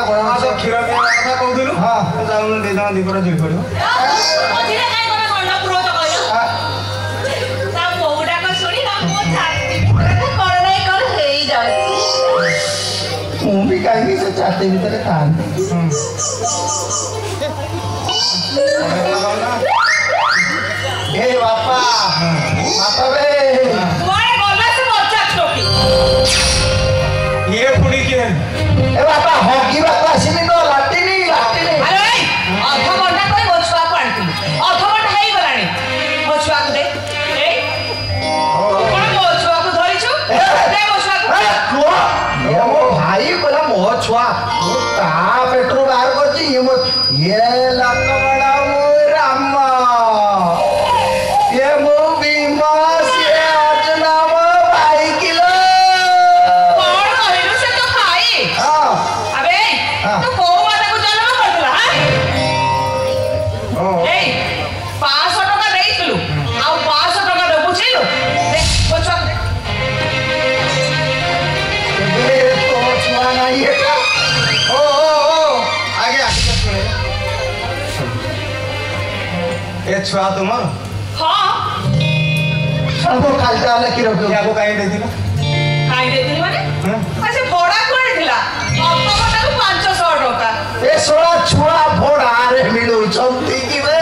କଥା କଣ ତ କ୍ଷୀର ପିଇବା କଥା କହୁଥିଲୁ ହଁ ଯାଉନୁ ଦେଇ ଦବା ଦୀପର ଝିଳି ପଡ଼ିବ ମୁଁ ବି କାହିଁକି ସେ ଛାତି ଭିତରେ ଥାନ୍ତି ଏ ବାପା ବାପା ବେ ଇଏ ପୁଣି କିଏ ଏ ବାପା ହଗିବାକୁ ଆସିନି ତ ଲାଟିନି ଲାଟିନି ଅଧଘଣ୍ଟା କରି ମୋ ଛୁଆକୁ ଆଣିଥିଲି ଅଧଘଣ୍ଟା ହେଇଗଲାଣି ମୋ ଛୁଆକୁ ଦେ କଣ ମୋ ଛୁଆକୁ ଧରିଛୁ ଦେ ମୋ ଛୁଆକୁ ମୋ ଭାଇ କହିଲା ମୋ ଛୁଆ ମୁଁ ତା ପେଟରୁ ବାହାର କରିଛି ଇଏ ଲାତ ବଡା ମୁଁ ରାମ ଇଏ ମୁଁ ଭୀମ ସିଏ ଅର୍ଜୁନ ମୋ ଭାଇ କିଲୋ କଣ କହିଲୁ ସେ ତ ଭାଇ ଆବେ ତୁ କୋଉ ମାତାକୁ ଜନ୍ମ କରିଥିଲା ଏଇ 500 ଟଙ୍କା ଦେଇଥିଲୁ ଆଉ 500 ଟଙ୍କା ଦେବୁ ଛିଲୁ ଦେ ମୋ ଛୁଆକୁ ଦେ तो छुआ नहीं है ओ ଆଜ୍ଞା ଏ ଛୁଆ ତୁମର ହଁ सब खाली डाले की रखो ୟାକୁ କାହିଁ ଦେଇଥିଲ ଖାଇ ଦେଇଥିଲି ମାନେ ସେ ଭଡା କୁଆଡେ ଅଧଘଣ୍ଟାକୁ 500 ଟଙ୍କା ए सोला छुआ भोड़ा रे मिलू चंती की बे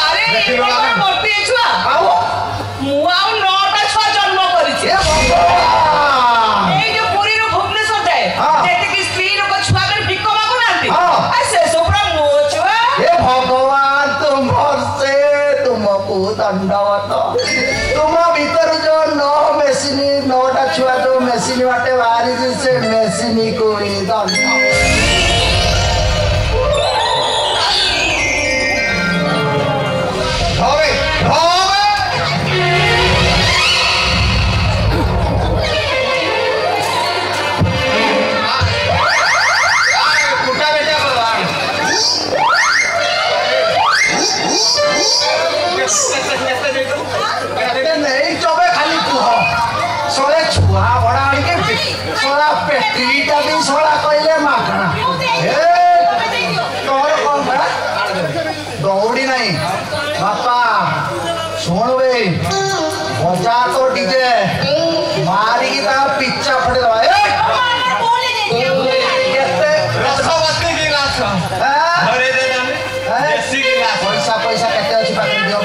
ଆରେ ଏଇଟା କଣ ଗୋଟିଏ ଛୁଆ आओ ମୁଁ ଆଉ 9ଟା ଛୁଆ ଜନ୍ମ କରିଛି ए भगवान ଏଇ ଯୋଉ ପୁରୀରୁ ଭୁବନେଶ୍ୱର ଯାଏ ଯେତିକି ସ୍ତ୍ରୀ ଲୋକ ଛୁଆ କରି ଭିକ ମାଗୁନାହାନ୍ତି ସେ ସବୁରା ମୋ ଛୁଆ हे भगवान तुम से तुमको दंडवत तुम भीतर जो नो मेसिनी नोटा छुआ जो मेसिनी बाटे बाहरी से मेसिनी को ही दंड ଧରେ କୁଟା ବେଟା नहीं चौबे खाली कुह सोले छुआ बड़ा आके सोला पेटीटा भी सोला कहले माखना ए तोर कौन बड़ा दौड़ी नहीं बापा सुन बे बजा तो डीजे मारी की ता पिच्चा फटे दवा ए केते ରସ ବସ୍ତି ଗିଲାସ ଧରେ ଦେ ନାମେ ଦେଶୀ ଗିଲାସ पैसा पैसा केते अछि पाके दियो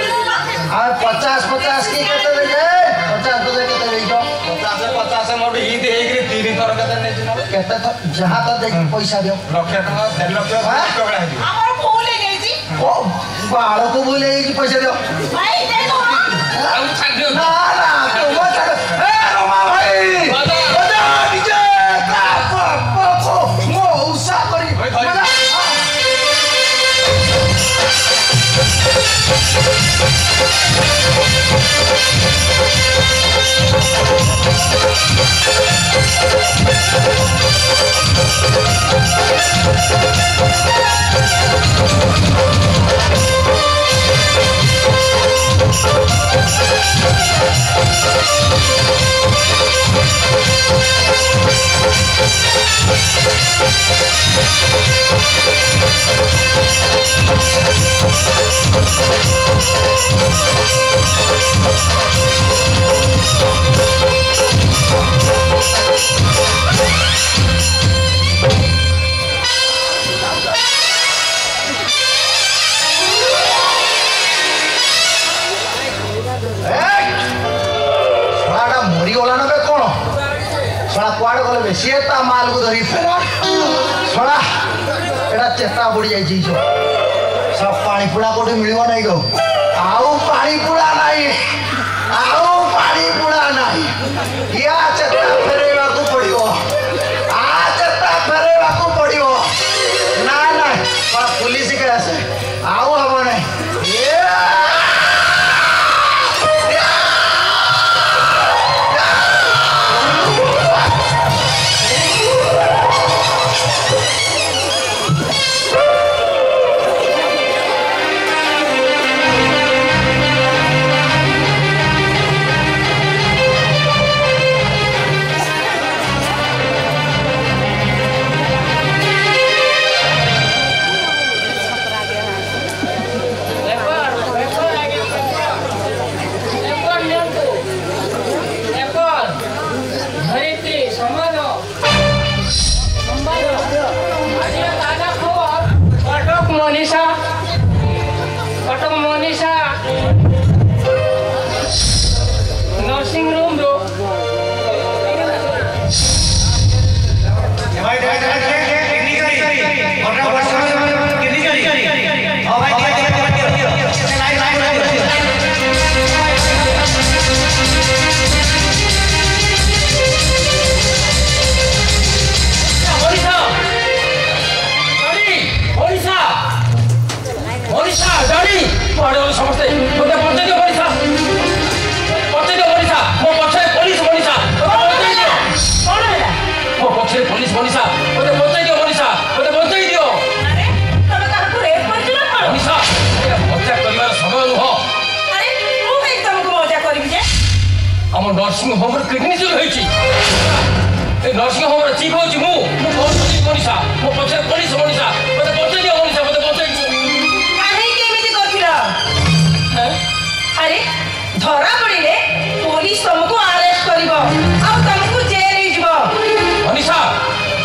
आ 50 की केते दे 50 तो दे केते देइतो 50 ମୋଟ ହିଟ ହେଇକିରି 3 ଥର କେତେ ନେଇଛି ନା केते तो जहां तो दे पैसा दियो ଲକ୍ଷ ଟଙ୍କା 1.5 ଲକ୍ଷ ଟଙ୍କା ହେଇଯିବ ଆମର ଭୁଲ ହେଇଯାଇଛି बाळको बोले की पैसा दियो ଭାଇ ଦେ ତ ଆଉ ଛାଡି ଦିଅ ना ना तुम छाड़ ए रोमा भाई बजा। बजा डीजे का पको मो उसा करी भाई, भाई। बजा कुआड़ गले बेसी ता माल को धरी फेरा छोड़ा एटा चेता बुड़ी जाई छी सब पानी पुड़ा कोठी मिलबो नै गो आउ पानी पुड़ा नाही आउ पानी पुड़ा नाही या चेता फेरेवा को पड़िबो आ चेता फेरेवा को पड़िबो ना ना बा पुलिस के आसे आउ हबो नै मनीषा कटक मनीषा नर्सिंग रूम रो समस्ते मते पहुंचे दियो मनीषा मो पछे पुलिस मनीषा कौन है मो पछे पुलिस मनीषा मते पहुंचे दियो मनीषा मते पहुंचे दियो अरे तमे काहको रेप करछ ना कोन मनीषा ए मजा करिवार समय न हो अरे तू कहि तुमको मजा करबी जे हम नर्सिंग होम रे किडनी चोरी होईची ए नर्सिंग होम रे चीफ होची मु फोन करली मनीषा मो पछे पुलिस मनीषा मते पहुंचे दियो मनीषा मते पहुंचे अरे धरा पड़े पुलिस तुमको अरेस्ट करिवो आ तुमको जेल ही जीवो मनीषा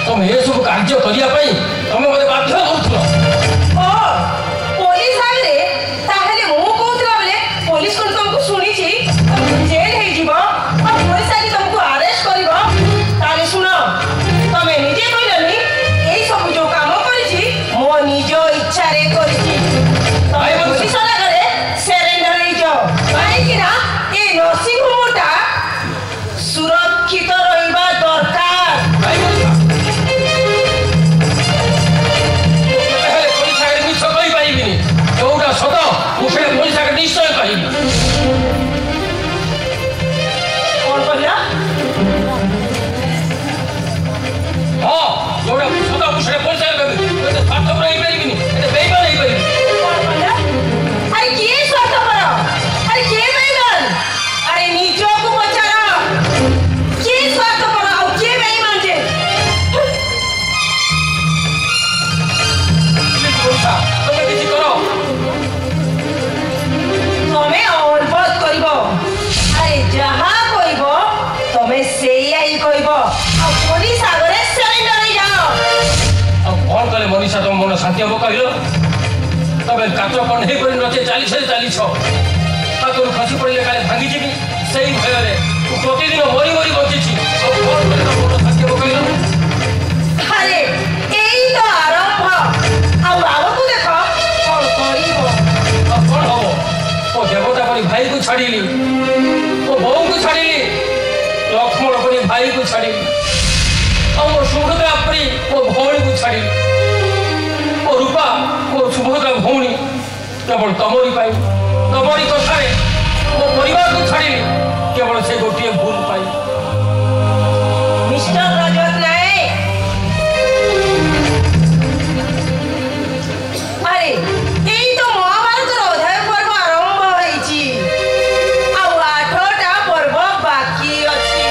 तुम ये सब कार्य करिया पई तुम मते बाध्य करथलो ओ पुलिस आले ताहले मु कहतला बेले पुलिस कोन तुमको सुनी छी जेल ही जीवो आ पुलिस आले तुमको अरेस्ट करिवो ताले सुनो तमे निजे कइलनी एई सब जो काम करि छी मो निजो इच्छा रे करि छी तमे पुलिस नर्सिंग होमटा सुरक्षित रहिबा दरकार पुलिस आगे मिछ कहि पाइबिनी जोटा सत मुखे पुलिस आगे निश्चय कहिबी कोन कहला हां जोटा सत मुखे पुलिस आगे कहबी स्वार्थ पर रहि पाइबिनी एते बेईमान रहि पाइबी कोन कहला अरे के स्वार्थ पर अरे के बेईमान अरे नीचो को बचारा के स्वार्थ पर आओ के बेईमान जे तुम किसी करो तमे और बात करिवो अरे जहां कहिवो तमे सेया ही कहिवो आ पुलिस आगरे सरेंडर ही जाओ अब कौन करे मनीषा तुम मन शांति हो कहिलो तबे काचो कोन हे करि नचे 40 ताकू खसी पड़े काले भांगी जीवी सही भय रे प्रतिदिन मरी मरी बचिछि अब कौन करे मन शांति हो कहिलो अरे एई तो आरंभ आ बाबू देखो कौन करिवो अब कौन हो ओ देवता परी भाई को छाड़ीली ओ बहू को छाड़ीली लक्ष्मण परी भाई को छाड़ीली और सुभद्रा परी ओ भौणी को छाड़ीली ओ रूपा ओ सुभद्रा भौणी केवल तमरी पाई तमरी कथारे ओ परिवार को छाड़ीली केवल से गोटे भूल पाई मिस्टर रजत नायक अरे एई तो महाभारत अध्याय पर्व आरंभ होईची आ 8टा पर्व बाकी अछि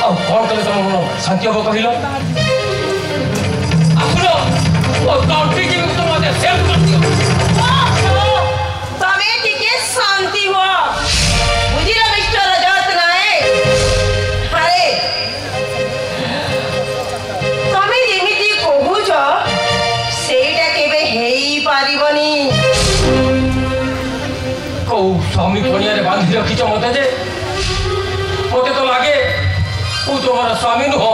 अब कौन करे तुम शांति हो कहिलो आखुनो ओ काउंटी जी तुम मते सेव कर दियो तमे टिके शांति हो बुझिला मिस्टर रजत नायक अरे तमे जेमिति कहूछ सेटा केबे हेई पारिबनी को स्वामी कोनिया रे बांधी रखिछ मते जे मते तो लागे ओ तोमर स्वामी न हो